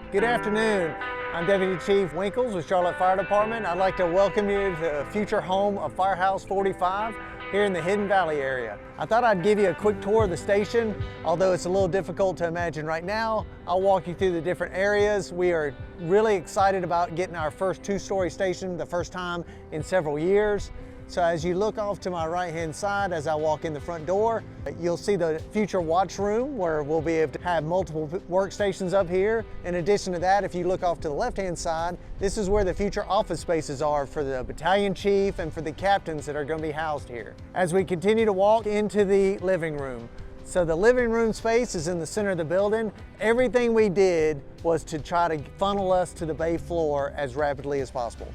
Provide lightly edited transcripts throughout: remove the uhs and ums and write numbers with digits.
Good afternoon. I'm Deputy Chief Winkles with Charlotte Fire Department. I'd like to welcome you to the future home of Firehouse 45 here in the Hidden Valley area. I thought I'd give you a quick tour of the station. Although it's a little difficult to imagine right now, I'll walk you through the different areas. We are really excited about getting our first two-story station, the first time in several years. So as you look off to my right-hand side as I walk in the front door, you'll see the future watch room where we'll be able to have multiple workstations up here. In addition to that, if you look off to the left-hand side, this is where the future office spaces are for the battalion chief and for the captains that are going to be housed here. As we continue to walk into the living room, so the living room space is in the center of the building. Everything we did was to try to funnel us to the bay floor as rapidly as possible.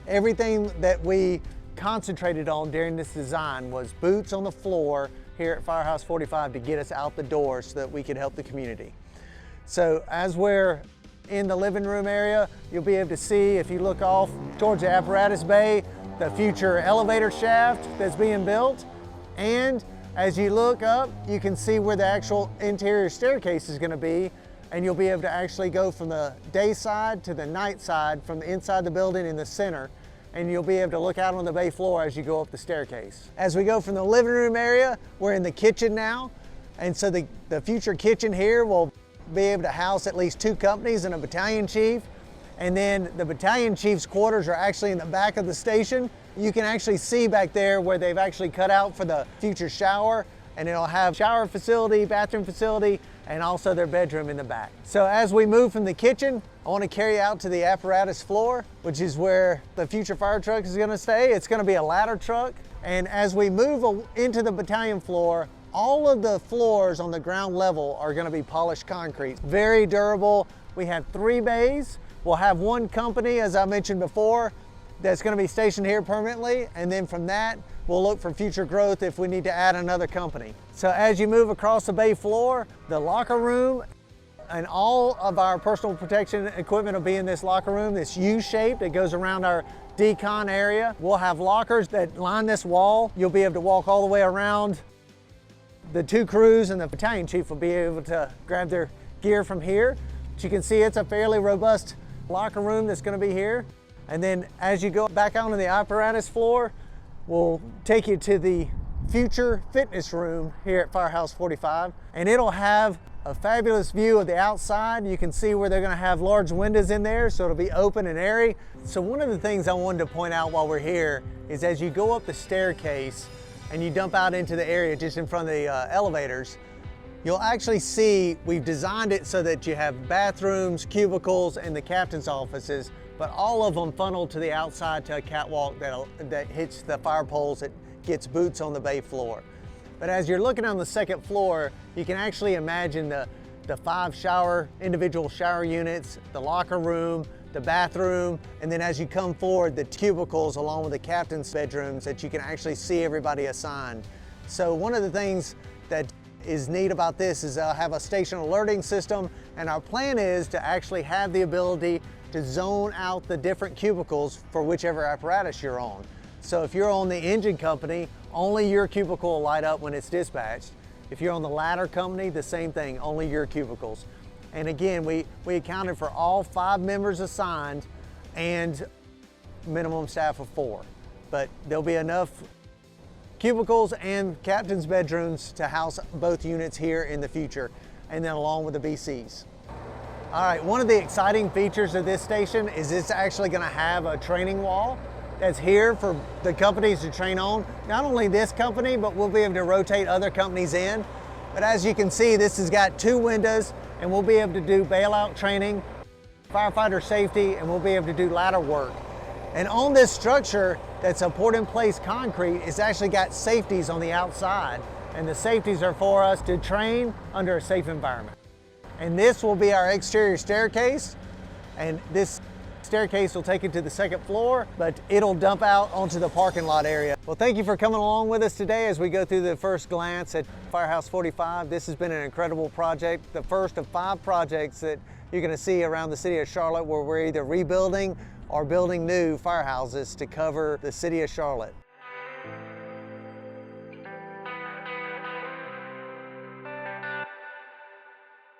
Everything that we concentrated on during this design was boots on the floor here at Firehouse 45 to get us out the door so that we could help the community. So as we're in the living room area, you'll be able to see, if you look off towards the Apparatus bay, the future elevator shaft that's being built. And as you look up, you can see where the actual interior staircase is going to be, and you'll be able to actually go from the day side to the night side from the inside the building in the center, and you'll be able to look out on the bay floor as you go up the staircase. As we go from the living room area, we're in the kitchen now, and so the future kitchen here will be able to house at least 2 companies and a battalion chief. And then the battalion chief's quarters are actually in the back of the station. You can actually see back there where they've actually cut out for the future shower, and it'll have shower facility, bathroom facility, and also their bedroom in the back. So as we move from the kitchen, I want to carry out to the apparatus floor, which is where the future fire truck is going to stay. It's going to be a ladder truck. And as we move into the battalion floor, all of the floors on the ground level are going to be polished concrete. Very durable. We have 3 bays. We'll have 1 company, as I mentioned before, that's going to be stationed here permanently, and then from that we'll look for future growth if we need to add another company. So as you move across the bay floor, the locker room and all of our personal protection equipment will be in this locker room, this U-shape that goes around our decon area. We'll have lockers that line this wall. You'll be able to walk all the way around. The 2 crews and the battalion chief will be able to grab their gear from here. As you can see, it's a fairly robust locker room that's going to be here. And then as you go back onto the apparatus floor, we'll take you to the future fitness room here at Firehouse 45, and it'll have a fabulous view of the outside. You can see where they're going to have large windows in there, so it'll be open and airy. So one of the things I wanted to point out while we're here is as you go up the staircase and you dump out into the area just in front of the elevators, you'll actually see we've designed it so that you have bathrooms, cubicles, and the captain's offices, but all of them funnel to the outside to a catwalk that hits the fire poles, that gets boots on the bay floor. But as you're looking on the second floor, you can actually imagine the 5 individual shower units, the locker room, the bathroom, and then as you come forward, the cubicles along with the captain's bedrooms that you can actually see everybody assigned. So one of the things that is neat about this is they'll have a station alerting system, and our plan is to actually have the ability to zone out the different cubicles for whichever apparatus you're on. So if you're on the engine company, only your cubicle will light up when it's dispatched. If you're on the ladder company, the same thing, only your cubicles. And again, we accounted for all 5 members assigned and minimum staff of 4. But there'll be enough cubicles and captain's bedrooms to house both units here in the future, and then along with the BCs. All right, one of the exciting features of this station is it's actually going to have a training wall that's here for the companies to train on. Not only this company, but we'll be able to rotate other companies in. But as you can see, this has got 2 windows, and we'll be able to do bailout training, firefighter safety, and we'll be able to do ladder work. And on this structure that's a port-in-place concrete, it's actually got safeties on the outside, and the safeties are for us to train under a safe environment. And this will be our exterior staircase, and this staircase will take you to the second floor, but it'll dump out onto the parking lot area. Well, thank you for coming along with us today as we go through the first glance at Firehouse 45. This has been an incredible project, the first of 5 projects that you're going to see around the city of Charlotte where we're either rebuilding or building new firehouses to cover the city of Charlotte.